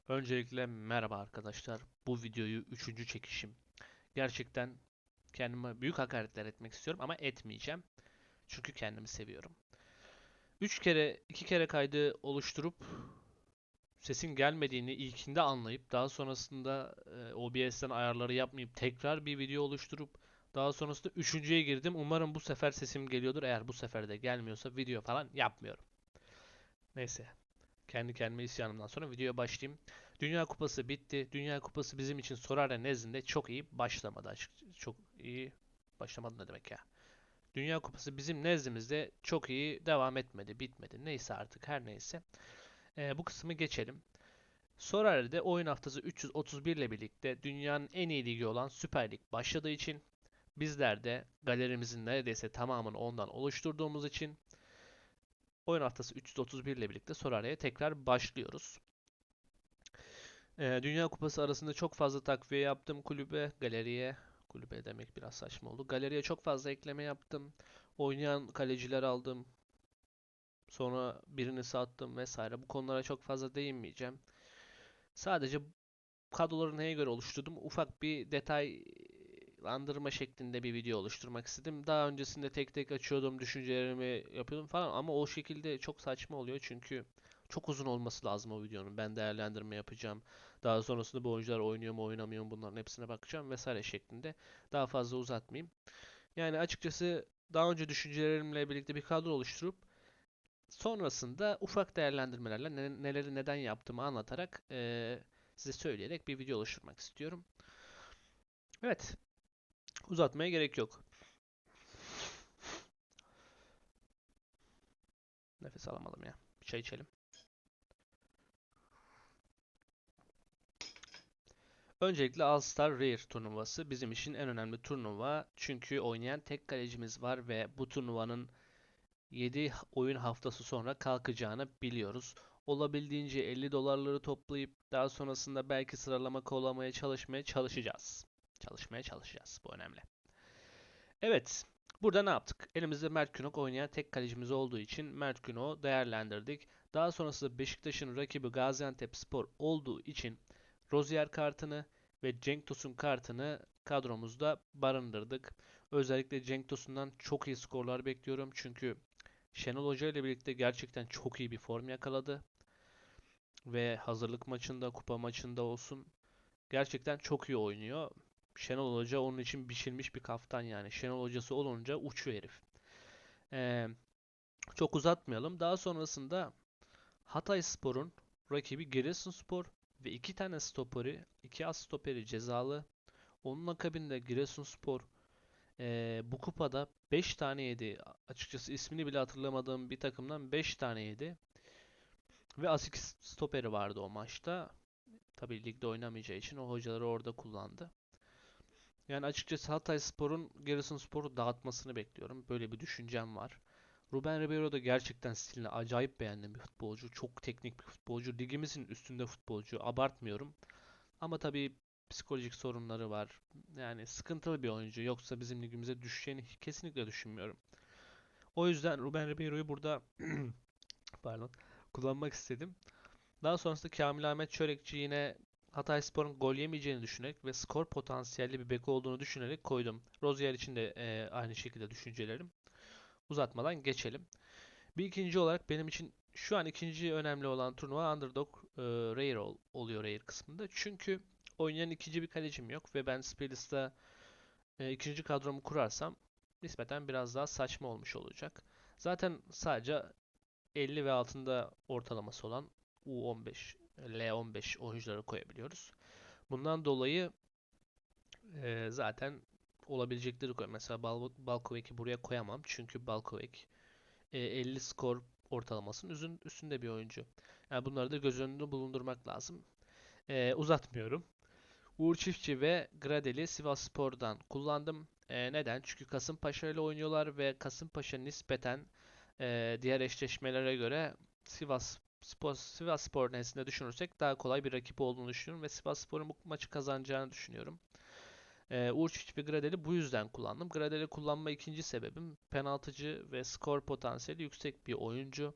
Öncelikle merhaba arkadaşlar. Bu videoyu üçüncü çekişim. Gerçekten kendime büyük hakaretler etmek istiyorum ama etmeyeceğim. Çünkü kendimi seviyorum. 3 kere, 2 kere kaydı oluşturup sesin gelmediğini ilkinde anlayıp daha sonrasında OBS'ten ayarları yapmayıp tekrar bir video oluşturup daha sonrasında üçüncüye girdim. Umarım bu sefer sesim geliyordur. Eğer bu sefer de gelmiyorsa video falan yapmıyorum. Neyse. Kendi kendime isyanımdan sonra videoya başlayayım. Dünya Kupası bitti. Dünya Kupası bizim için Sorare nezdinde çok iyi başlamadı açıkçası. Çok iyi başlamadı ne demek ya? Dünya Kupası bizim nezdimizde çok iyi devam etmedi, bitmedi. Neyse artık her neyse. Bu kısmı geçelim. Sorare'de oyun haftası 331 ile birlikte dünyanın en iyi ligi olan Süper Lig başladığı için bizler de galerimizin neredeyse tamamını ondan oluşturduğumuz için oyun haftası 331 ile birlikte Sorare'ye tekrar başlıyoruz. Dünya Kupası arasında çok fazla takviye yaptım kulübe, galeriye. Kulübe demek biraz saçma oldu. Galeriye çok fazla ekleme yaptım. Oynayan kaleciler aldım. Sonra birini sattım vesaire. Bu konulara çok fazla değinmeyeceğim. Sadece kadroları neye göre oluşturdum? Ufak bir detaylandırma şeklinde bir video oluşturmak istedim. Daha öncesinde tek tek açıyordum, düşüncelerimi yapıyordum falan ama o şekilde çok saçma oluyor çünkü çok uzun olması lazım o videonun. Ben değerlendirme yapacağım. Daha sonrasında bu oyuncular oynuyor mu oynamıyor mu bunların hepsine bakacağım vesaire şeklinde. Daha fazla uzatmayayım. Yani açıkçası daha önce düşüncelerimle birlikte bir kadro oluşturup sonrasında ufak değerlendirmelerle neleri neden yaptığımı anlatarak size söyleyerek bir video oluşturmak istiyorum. Evet, uzatmaya gerek yok. Nefes alamadım ya. Bir çay içelim. Öncelikle All Star Rare turnuvası bizim için en önemli turnuva. Çünkü oynayan tek kalecimiz var ve bu turnuvanın 7 oyun haftası sonra kalkacağını biliyoruz. Olabildiğince 50 dolarları toplayıp daha sonrasında belki sıralama kovalamaya çalışmaya çalışacağız. Çalışmaya çalışacağız. Bu önemli. Evet. Burada ne yaptık? Elimizde Mert Günok oynayan tek kalecimiz olduğu için Mert Günok'u değerlendirdik. Daha sonrasında Beşiktaş'ın rakibi Gaziantepspor olduğu için Rozier kartını ve Cenk Tosun kartını kadromuzda barındırdık. Özellikle Cenk Tosun'dan çok iyi skorlar bekliyorum. Çünkü Şenol Hoca ile birlikte gerçekten çok iyi bir form yakaladı. Ve hazırlık maçında, kupa maçında olsun gerçekten çok iyi oynuyor. Şenol Hoca onun için biçilmiş bir kaftan yani. Şenol Hocası olunca uçuyor herif. Ee, Çok uzatmayalım. Daha sonrasında Hatayspor'un rakibi Giresunspor ve iki tane stoperi, iki az stoperi cezalı. Onun akabinde Giresunspor bu kupada 5 tane yedi. Açıkçası ismini bile hatırlamadığım bir takımdan 5 tane yedi. Ve asik stoperi vardı o maçta. Tabii ligde oynamayacağı için o hocaları orada kullandı. Yani açıkçası Hatayspor'un Giresunspor'u dağıtmasını bekliyorum. Böyle bir düşüncem var. Ruben Ribeiro da gerçekten stilini acayip beğendiğim bir futbolcu. Çok teknik bir futbolcu. Ligimizin üstünde futbolcu. Abartmıyorum. Ama tabii psikolojik sorunları var. Yani sıkıntılı bir oyuncu. Yoksa bizim ligimize düşeceğini kesinlikle düşünmüyorum. O yüzden Ruben Ribeiro'yu burada pardon, kullanmak istedim. Daha sonrasında Kamil Ahmet Çörekçi yine Hatayspor'un gol yemeyeceğini düşünerek ve skor potansiyelli bir bek olduğunu düşünerek koydum. Rozier için de aynı şekilde düşüncelerim. Uzatmadan geçelim. Bir ikinci olarak benim için şu an ikinci önemli olan turnuva Underdog Rare oluyor Rare kısmında. Çünkü oynayan ikinci bir kalecim yok ve ben Speedless'ta ikinci kadromu kurarsam nispeten biraz daha saçma olmuş olacak. Zaten sadece 50 ve altında ortalaması olan U15, L15 oyuncuları koyabiliyoruz. Bundan dolayı zaten olabilecekleri koy. Mesela Balkovic'i buraya koyamam. Çünkü Balkovic 50 skor ortalamasının üstünde bir oyuncu. Yani bunları da göz önünde bulundurmak lazım. Uzatmıyorum. Uğur Çiftçi ve Gradel'i Sivasspor'dan kullandım. Neden? Çünkü Kasımpaşa ile oynuyorlar ve Kasımpaşa nispeten diğer eşleşmelere göre Sivasspor nezdinde düşünürsek daha kolay bir rakip olduğunu düşünüyorum ve Sivasspor'un bu maçı kazanacağını düşünüyorum. Uğur Çiftçi ve Gradel'i bu yüzden kullandım. Gradel'i kullanma ikinci sebebim penaltıcı ve skor potansiyeli yüksek bir oyuncu.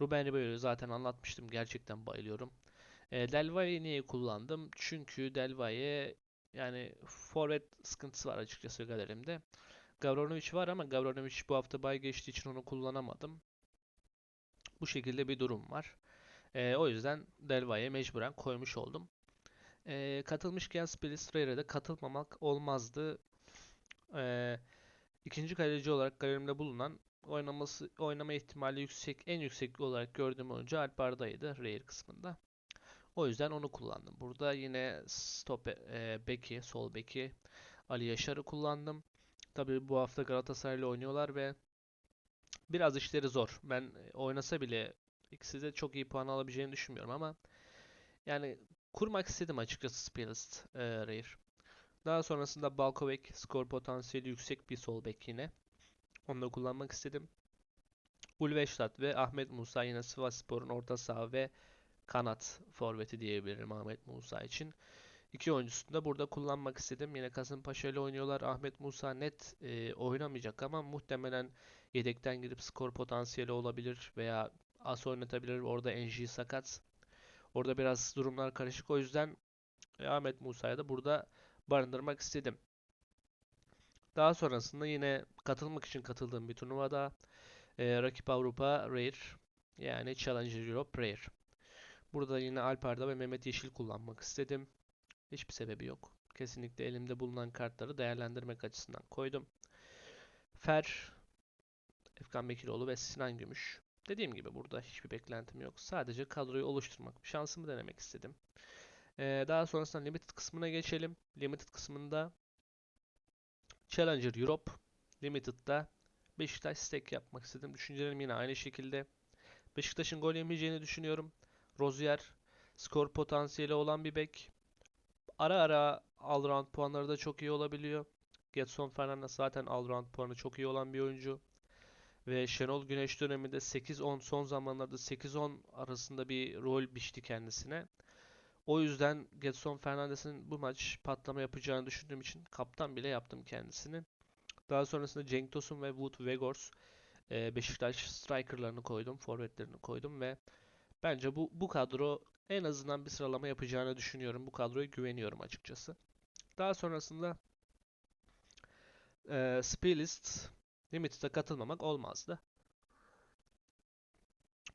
Ruben Ribeiro'yu zaten anlatmıştım. Gerçekten bayılıyorum. Del Valle'yi niye kullandım? Çünkü Del Valle yani forvet sıkıntısı var açıkçası galerimde. Gavranovic var ama Gavranovic bu hafta bay geçtiği için onu kullanamadım. Bu şekilde bir durum var. O yüzden Del Valle'ye mecburen koymuş oldum. Katılmışken Spilistra'ya da katılmamak olmazdı. Ee, ikinci kaleci olarak galerimde bulunan oynama ihtimali en yüksek olarak gördüğüm oyuncu Alp Arda'ydı Real kısmında. O yüzden onu kullandım. Burada yine sol beki Ali Yaşar'ı kullandım. Tabii bu hafta Galatasaray'la oynuyorlar ve biraz işleri zor. Ben oynasa bile ikisi de çok iyi puan alabileceğini düşünmüyorum ama yani kurmak istedim açıkçası Spilist Rear. Daha sonrasında Balkovek skor potansiyeli yüksek bir sol bek yine. Onu da kullanmak istedim. Ulveştat ve Ahmet Musa yine Sivasspor'un orta saha ve kanat forveti diyebilirim Ahmet Musa için. İki oyuncusunu da burada kullanmak istedim. Yine Kasımpaşa ile oynuyorlar. Ahmet Musa net oynamayacak ama muhtemelen yedekten girip skor potansiyeli olabilir veya as oynatabilir. Orada NG sakat. Orada biraz durumlar karışık. O yüzden Ahmet Musa'yı da burada barındırmak istedim. Daha sonrasında yine katılmak için katıldığım bir turnuvada rakip Avrupa Rare yani Challenger Europe Rare. Burada yine Alpar'da ve Mehmet Yeşil kullanmak istedim. Hiçbir sebebi yok. Kesinlikle elimde bulunan kartları değerlendirmek açısından koydum. Fer, Efkan Bekiroğlu ve Sinan Gümüş. Dediğim gibi burada hiçbir beklentim yok. Sadece kadroyu oluşturmak, şansımı denemek istedim. Daha sonrasında Limited kısmına geçelim. Limited kısmında Challenger Europe Limited'da Beşiktaş stake yapmak istedim. Düşüncelerim yine aynı şekilde. Beşiktaş'ın gol yemeyeceğini düşünüyorum. Rozier skor potansiyeli olan bir bek. Ara ara all-round puanları da çok iyi olabiliyor. Gedson Fernandes zaten all-round puanı çok iyi olan bir oyuncu. Ve Şenol Güneş döneminde 8-10 son zamanlarda 8-10 arasında bir rol biçti kendisine. O yüzden Gedson Fernandes'in bu maç patlama yapacağını düşündüğüm için kaptan bile yaptım kendisini. Daha sonrasında Cenk Tosun ve Wout Weghorst Beşiktaş strikerlarını koydum, forvetlerini koydum ve bence bu kadro en azından bir sıralama yapacağını düşünüyorum. Bu kadroya güveniyorum açıkçası. Daha sonrasında Speedlist Limited'a katılmamak olmazdı.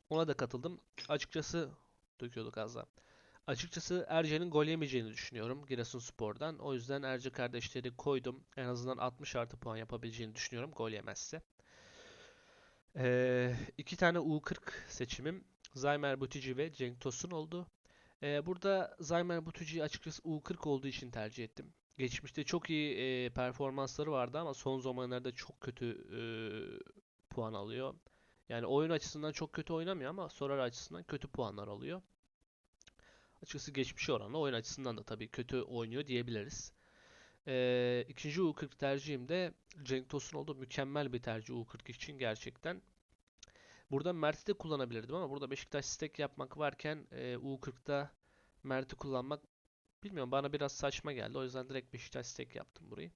Ona da katıldım. Açıkçası döküyorduk az daha. Açıkçası Erce'nin gol yemeyeceğini düşünüyorum Giresunspor'dan. O yüzden Erce kardeşleri koydum. En azından 60 artı puan yapabileceğini düşünüyorum gol yemezse. İki tane U40 seçimim Zaymer Butici ve Cenk Tosun oldu. Burada Zaymer Butici'yi açıkçası U40 olduğu için tercih ettim. Geçmişte çok iyi performansları vardı ama son zamanlarda çok kötü puan alıyor. Yani oyun açısından çok kötü oynamıyor ama Sorar açısından kötü puanlar alıyor. Açıkçası geçmişe oranla oyun açısından da tabii kötü oynuyor diyebiliriz. İkinci U40 tercihim de Cenk Tosun oldu. Mükemmel bir tercih U40 için gerçekten. Burada Mert'i de kullanabilirdim ama burada Beşiktaş stack yapmak varken U40'da Mert'i kullanmak bilmiyorum bana biraz saçma geldi. O yüzden direkt Beşiktaş stack yaptım burayı.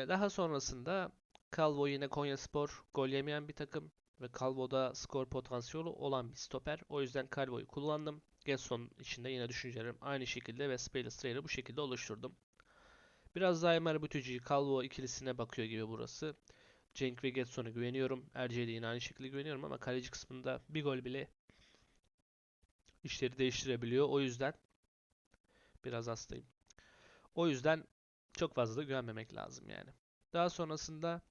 Daha sonrasında Calvo yine Konyaspor gol yemeyen bir takım ve Calvo'da skor potansiyeli olan bir stoper. O yüzden Calvo'yu kullandım. Gedson içinde yine düşüncelerim aynı şekilde ve Spalistra'yı bu şekilde oluşturdum. Biraz daha Emer Bütücü, Calvo ikilisine bakıyor gibi burası. Cenk ve Gedson'a güveniyorum. Erce'ye de yine aynı şekilde güveniyorum ama kaleci kısmında bir gol bile işleri değiştirebiliyor. O yüzden biraz hastayım. O yüzden çok fazla da güvenmemek lazım yani. Daha sonrasında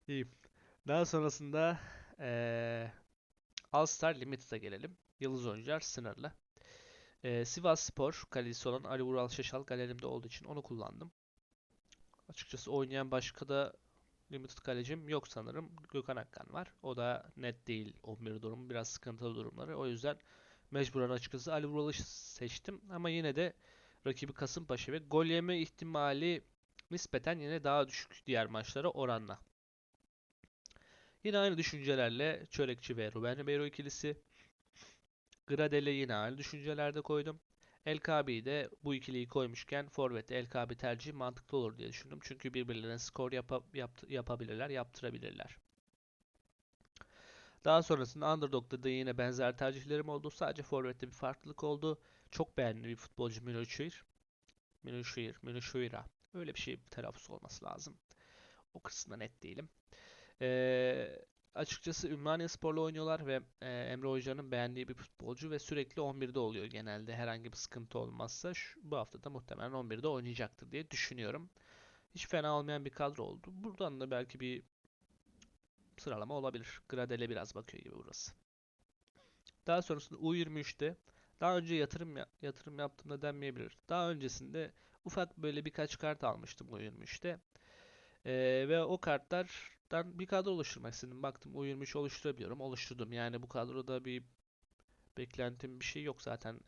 iyiyim. Daha sonrasında All Star Limited'a gelelim. Yıldız oyuncular sınırlı. Sivas Spor kalecisi olan Ali Vural Şaşal galerimde olduğu için onu kullandım. Açıkçası oynayan başka da Limited kalecim yok sanırım. Gökhan Akkan var. O da net değil 11 durum. Biraz sıkıntılı durumları. O yüzden mecburen açıkçası Ali Vural'ı seçtim. Ama yine de rakibi Kasımpaşa ve gol yeme ihtimali nispeten yine daha düşük diğer maçlara oranla. Yine aynı düşüncelerle Çörekçi ve Ruben Ribeiro ikilisi. Gradel'i yine aynı düşüncelerde koydum. El Kabi'yi de bu ikiliyi koymuşken Forvet'te El Kabi tercih mantıklı olur diye düşündüm. Çünkü birbirlerine skor yapabilirler, yaptırabilirler. Daha sonrasında Underdog'da da yine benzer tercihlerim oldu. Sadece forvette bir farklılık oldu. Çok beğendiğim bir futbolcu Milošević. Miloševića. Öyle bir şey telaffuz olması lazım. O kısımda net değilim. Açıkçası Ümraniyespor'la oynuyorlar ve Emre Hoca'nın beğendiği bir futbolcu ve sürekli 11'de oluyor genelde herhangi bir sıkıntı olmazsa. Bu hafta da muhtemelen 11'de oynayacaktır diye düşünüyorum. Hiç fena olmayan bir kadro oldu. Buradan da belki bir sıralama olabilir. Gradel'e biraz bakıyor gibi burası. Daha sonrasında U23'te daha önce yatırım yaptığımda denmeyebilir. Daha öncesinde ufak böyle birkaç kart almıştım U23'te. Ve o kartlardan bir kadro oluşturmak istedim. Baktım U23 oluşturabiliyorum. Oluşturdum. Yani bu kadroda bir beklentim bir şey yok zaten.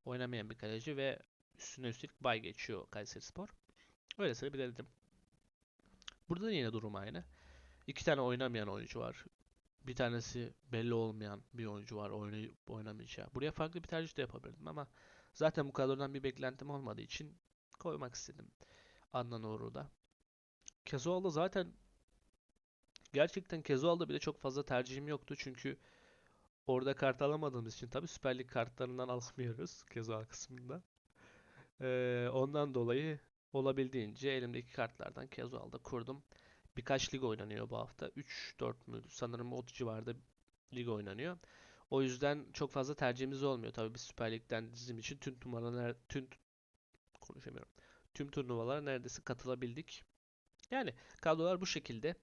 Oynamayan bir kaleci ve üstüne üstlük bay geçiyor Kayserispor. Öylesine bir dedim. Burada da yine durum aynı. İki tane oynamayan oyuncu var. Bir tanesi belli olmayan bir oyuncu var oynayıp oynamayacağı. Buraya farklı bir tercih de yapabilirdim ama zaten bu kadrodan bir beklentim olmadığı için koymak istedim Adnan Uğur'u da. Kezoğlu zaten gerçekten Kezoğlu'da bile çok fazla tercihim yoktu çünkü orada kart alamadığımız için tabii Süper Lig kartlarından alamıyoruz Kezoğlu kısmında. Ondan dolayı olabildiğince elimdeki kartlardan Kezoğlu'da kurdum. Birkaç lig oynanıyor bu hafta. 3-4 mü? Sanırım o civarda lig oynanıyor. O yüzden çok fazla tercihimiz olmuyor. Tabii biz Süper Lig'den bizim için konuşamıyorum. Tüm turnuvalara neredeyse katılabildik. Yani kadrolar bu şekilde.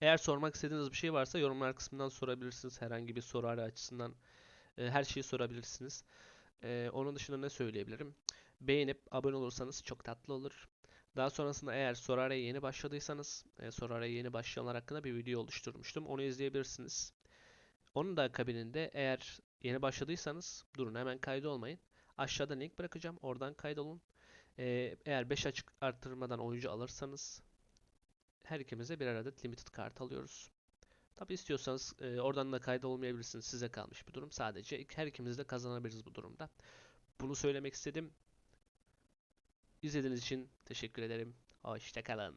Eğer sormak istediğiniz bir şey varsa yorumlar kısmından sorabilirsiniz. Herhangi bir soru açısından her şeyi sorabilirsiniz. Onun dışında ne söyleyebilirim? Beğenip abone olursanız çok tatlı olur. Daha sonrasında eğer Sorara'ya yeni başladıysanız, Sorara'ya yeni başlayanlar hakkında bir video oluşturmuştum. Onu izleyebilirsiniz. Onun da akabininde eğer yeni başladıysanız durun hemen kaydolmayın. Aşağıda link bırakacağım. Oradan kaydolun. Eğer 5 açık arttırmadan oyuncu alırsanız her ikimize birer adet limited kart alıyoruz. Tabi istiyorsanız oradan da kaydolmayabilirsiniz. Size kalmış bir durum. Sadece her ikimiz de kazanabiliriz bu durumda. Bunu söylemek istedim. İzlediğiniz için teşekkür ederim. Hoşçakalın.